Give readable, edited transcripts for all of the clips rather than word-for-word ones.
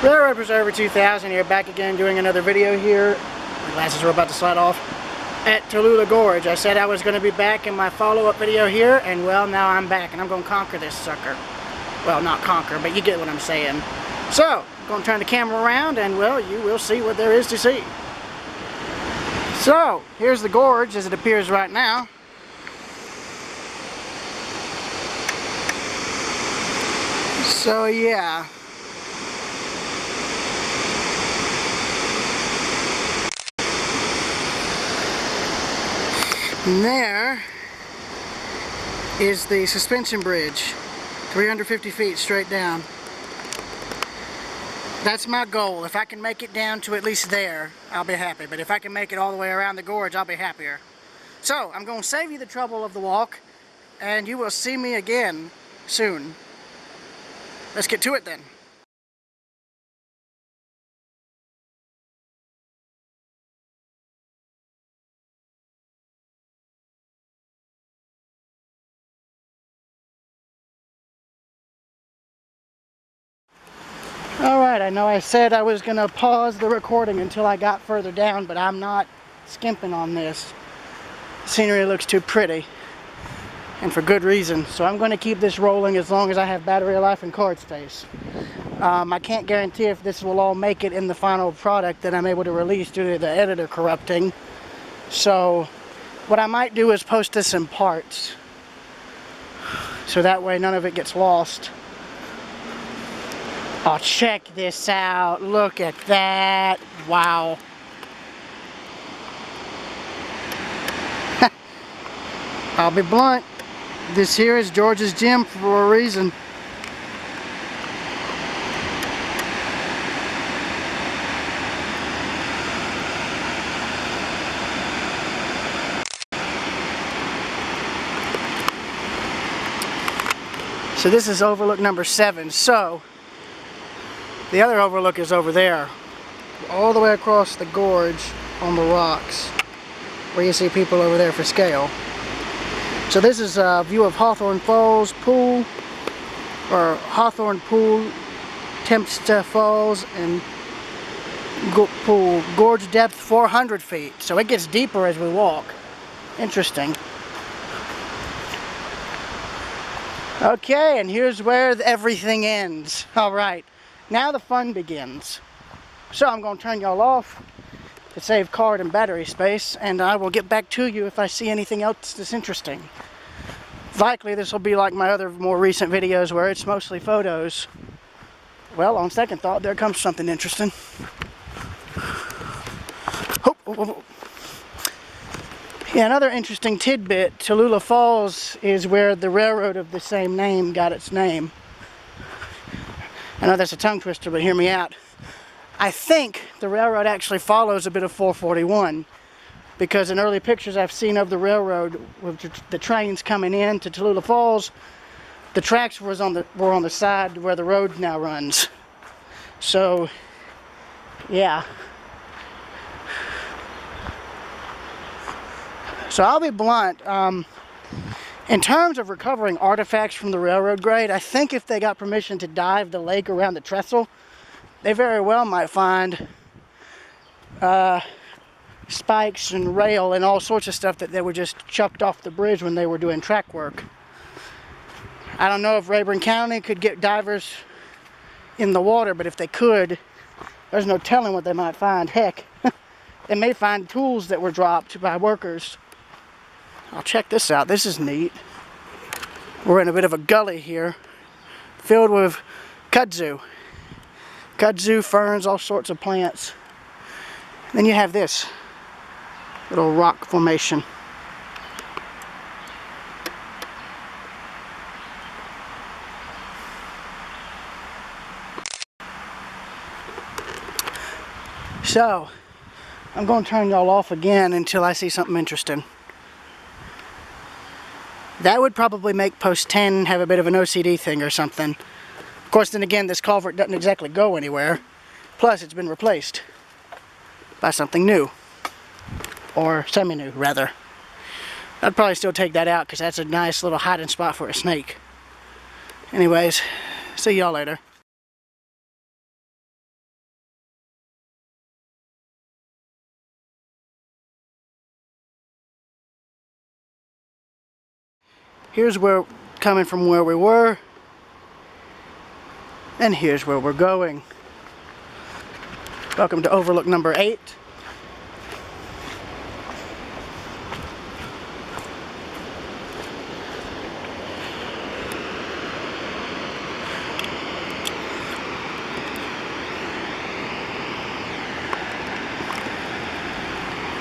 Railroad Preserver 2000 here, back again doing another video here. My glasses are about to slide off. At Tallulah Gorge. I said I was going to be back in my follow-up video here, and well, now I'm back, and I'm going to conquer this sucker. Well, not conquer, but you get what I'm saying. So, I'm going to turn the camera around, and well, you will see what there is to see. So, here's the gorge as it appears right now. So, yeah. And there is the suspension bridge, 350 feet straight down. That's my goal. If I can make it down to at least there, I'll be happy. But if I can make it all the way around the gorge, I'll be happier. So, I'm going to save you the trouble of the walk, and you will see me again soon. Let's get to it then. Alright, I know I said I was going to pause the recording until I got further down, but I'm not skimping on this. The scenery looks too pretty, and for good reason. So I'm going to keep this rolling as long as I have battery life and card space. I can't guarantee if this will all make it in the final product that I'm able to release due to the editor corrupting. So what I might do is post this in parts, so that way none of it gets lost. Oh, check this out. Look at that. Wow. I'll be blunt. This here is George's gym for a reason. So this is overlook number 7. So the other overlook is over there, all the way across the gorge on the rocks, where you see people over there for scale. So this is a view of Hawthorne Falls Pool, or Hawthorne Pool, Tempesta Falls, and Pool. Gorge depth 400 feet, so it gets deeper as we walk. Interesting. Okay, and here's where everything ends. Alright. Now the fun begins. So I'm going to turn y'all off to save card and battery space, and I will get back to you if I see anything else that's interesting. Likely this will be like my other more recent videos where it's mostly photos. Well, on second thought, there comes something interesting. Oh. Yeah, another interesting tidbit, Tallulah Falls is where the railroad of the same name got its name. I know that's a tongue twister, but hear me out. I think the railroad actually follows a bit of 441, because in early pictures I've seen of the railroad with the trains coming in to Tallulah Falls, the tracks were on the side where the road now runs. So, yeah. So I'll be blunt. In terms of recovering artifacts from the railroad grade, I think if they got permission to dive the lake around the trestle, they very well might find spikes and rail and all sorts of stuff that they were just chucked off the bridge when they were doing track work. I don't know if Rayburn County could get divers in the water, but if they could, there's no telling what they might find. Heck, they may find tools that were dropped by workers. I'll check this out. This is neat. We're in a bit of a gully here, filled with kudzu. Kudzu, ferns, all sorts of plants. And then you have this little rock formation. So, I'm going to turn y'all off again until I see something interesting. That would probably make post 10 have a bit of an OCD thing or something. Of course, then again, this culvert doesn't exactly go anywhere. Plus, it's been replaced by something new. Or semi-new, rather. I'd probably still take that out because that's a nice little hiding spot for a snake. Anyways, see y'all later. Here's where, coming from where we were, and here's where we're going. Welcome to overlook number 8.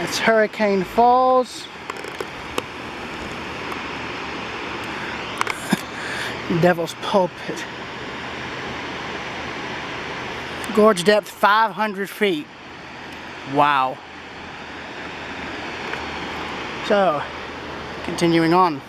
It's Hurricane Falls. Devil's Pulpit. Gorge depth 500 feet. Wow. So, continuing on.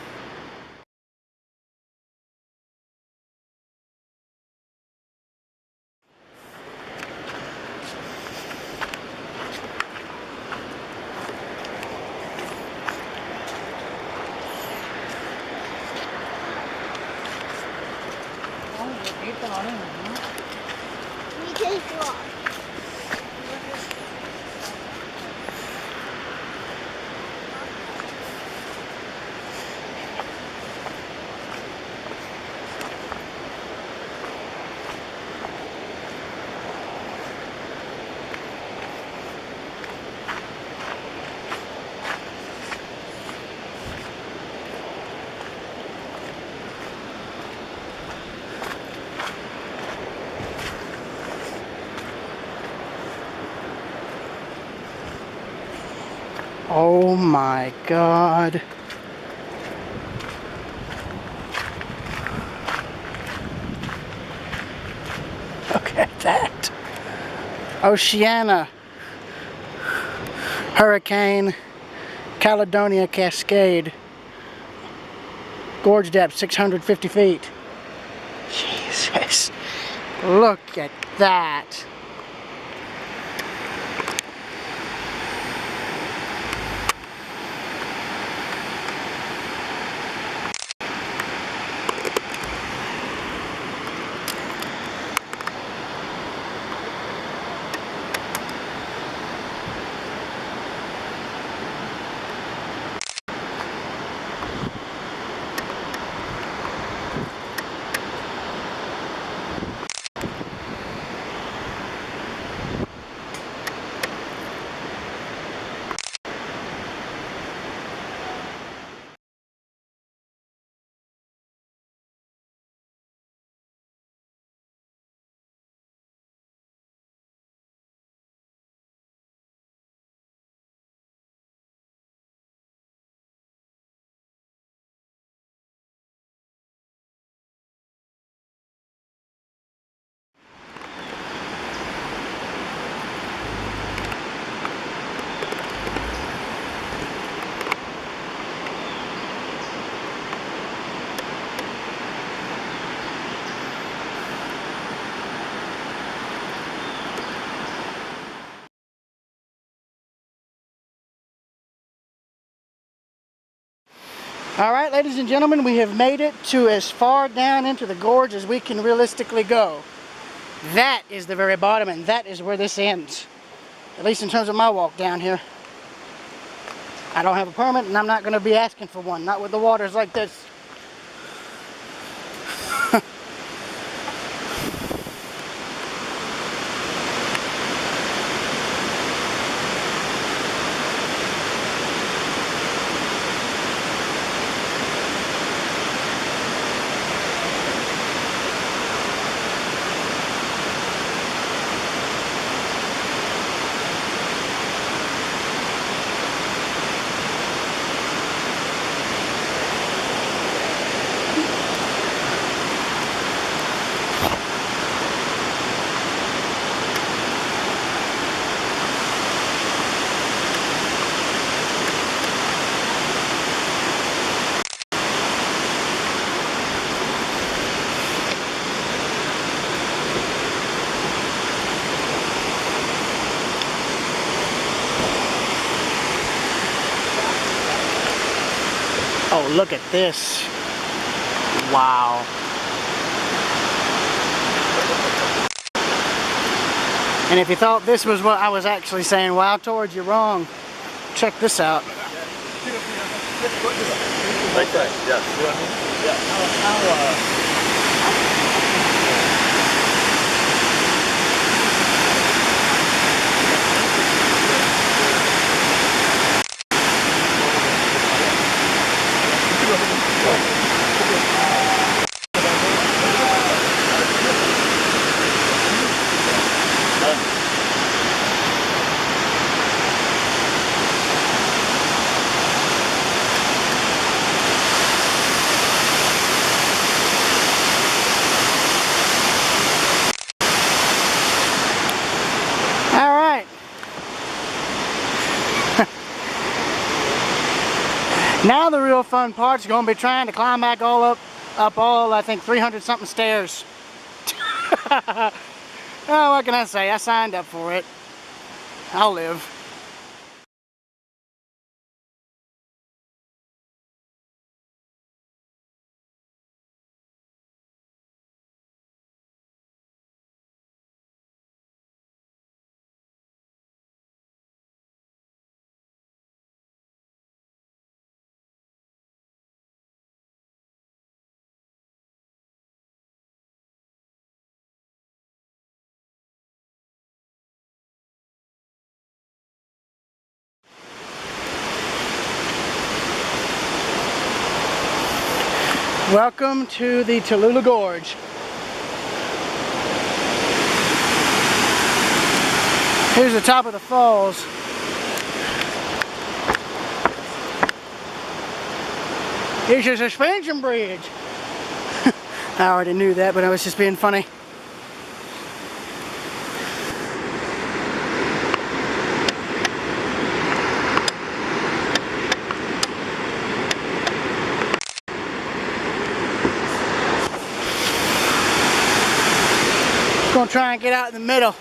Oh my God. Look at that. Oceana. Hurricane Caledonia Cascade. Gorge depth 650 feet. Jesus. Look at that. Alright, ladies and gentlemen, we have made it to as far down into the gorge as we can realistically go. That is the very bottom, and that is where this ends. At least in terms of my walk down here. I don't have a permit, and I'm not going to be asking for one. Not with the waters like this. Oh, look at this. Wow. And if you thought this was what I was actually saying wow towards, you're wrong. Check this out. Like that, yes. See what I mean? Yeah. All right. Now the real fun part's going to be trying to climb back up all, I think, 300 something stairs. Oh, what can I say? I signed up for it. I'll live. Welcome to the Tallulah Gorge. Here's the top of the falls. Here's your suspension bridge. I already knew that, but I was just being funny. Gonna try and get out in the middle.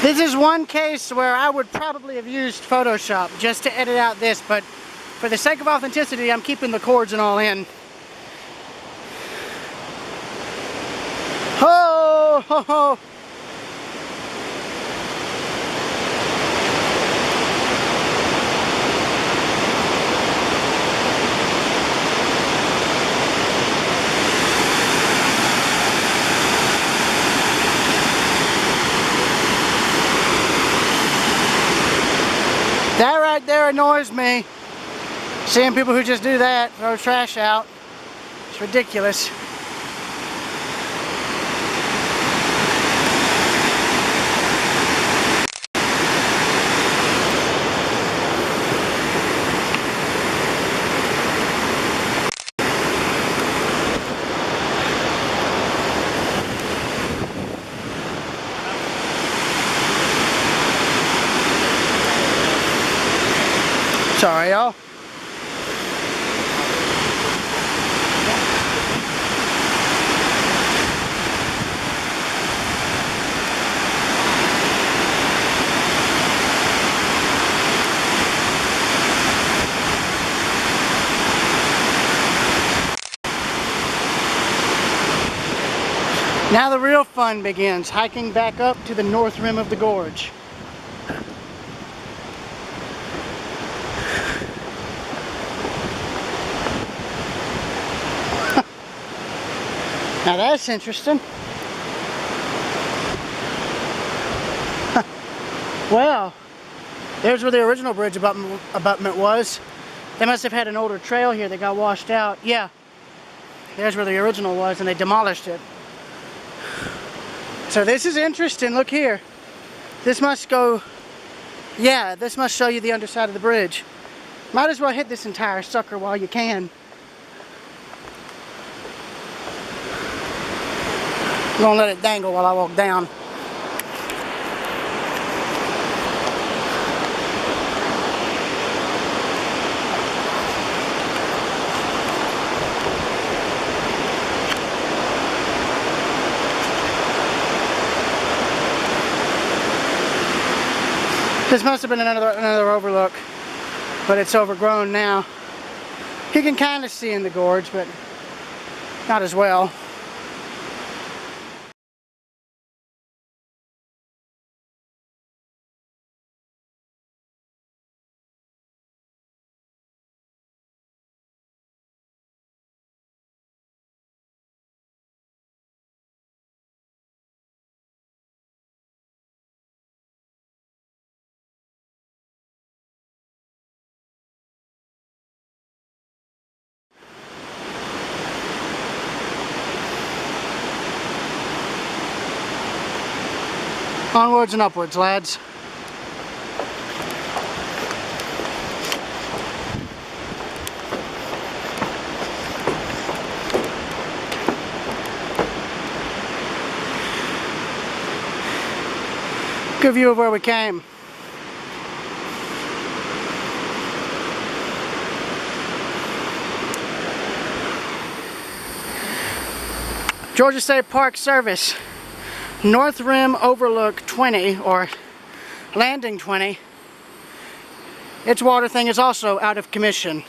This is one case where I would probably have used Photoshop just to edit out this, but for the sake of authenticity, I'm keeping the chords and all in. Ho, ho, ho. That right there annoys me. Seeing people who just do that, throw trash out. It's ridiculous. Sorry, y'all. Now the real fun begins, hiking back up to the north rim of the gorge. Now that's interesting. Well, there's where the original bridge abutment was. They must have had an older trail here that got washed out. Yeah, there's where the original was and they demolished it. So this is interesting, look here. This must go, yeah, this must show you the underside of the bridge. Might as well hit this entire sucker while you can. I'm gonna let it dangle while I walk down. This must have been another overlook. but it's overgrown now. You can kind of see in the gorge, but not as well. Onwards and upwards, lads. Good view of where we came. Georgia State Park Service, North Rim Overlook 20, or Landing 20. Its water thing is also out of commission.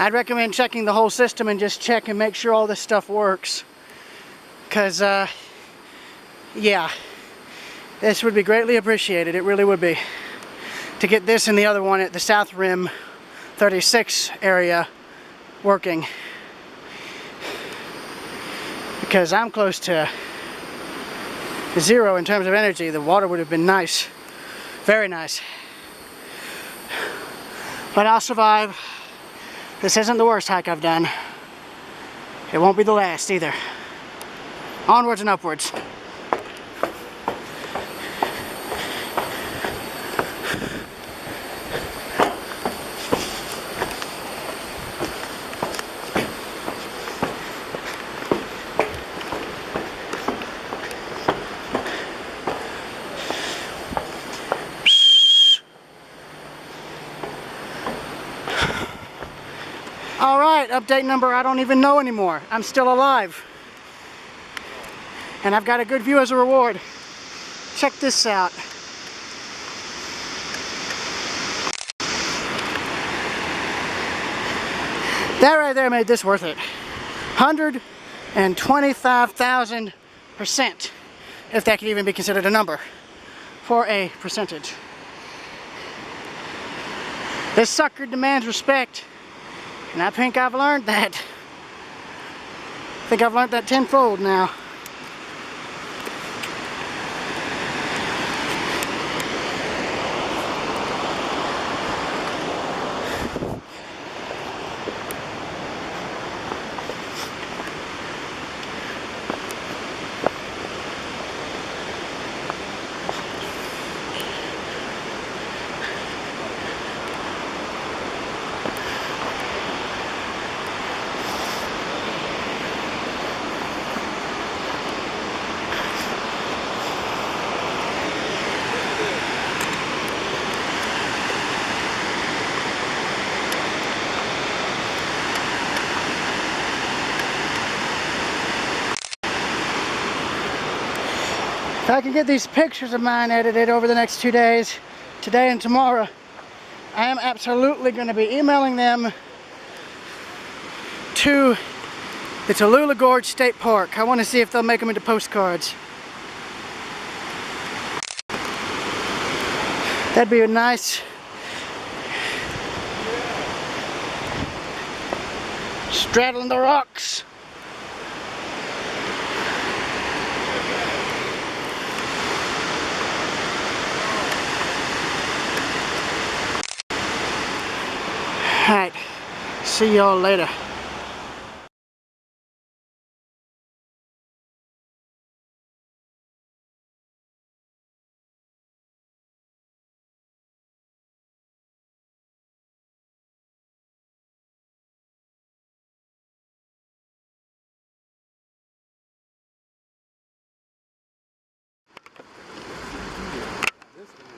I'd recommend checking the whole system and just check and make sure all this stuff works. Because, yeah, this would be greatly appreciated. It really would be. To get this and the other one at the South Rim 36 area working. Because I'm close to zero in terms of energy. The water would have been nice. Very nice. But I'll survive. This isn't the worst hike I've done. It won't be the last either. Onwards and upwards. All right, update number I don't even know anymore. I'm still alive. And I've got a good view as a reward. Check this out. That right there made this worth it. 125,000%, if that could even be considered a number, for a percentage. This sucker demands respect. And I think I've learned that. I think I've learned that tenfold now. If I can get these pictures of mine edited over the next 2 days, today and tomorrow, I am absolutely going to be emailing them to the Tallulah Gorge State Park. I want to see if they'll make them into postcards. That'd be a nice straddling the rocks. Alright, see y'all later.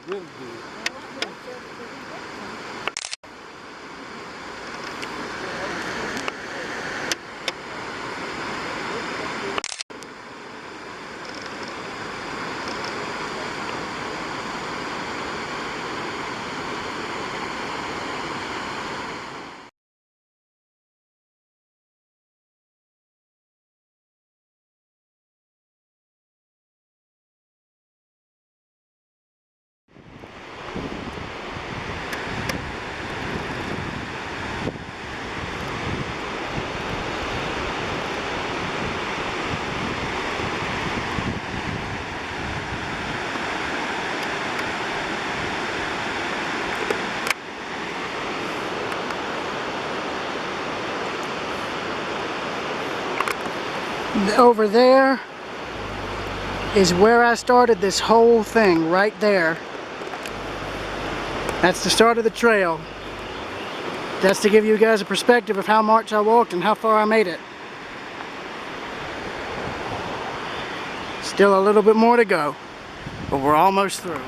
Really good. Over there is where I started this whole thing, right there. That's the start of the trail. That's to give you guys a perspective of how much I walked and how far I made it. Still a little bit more to go, but we're almost through.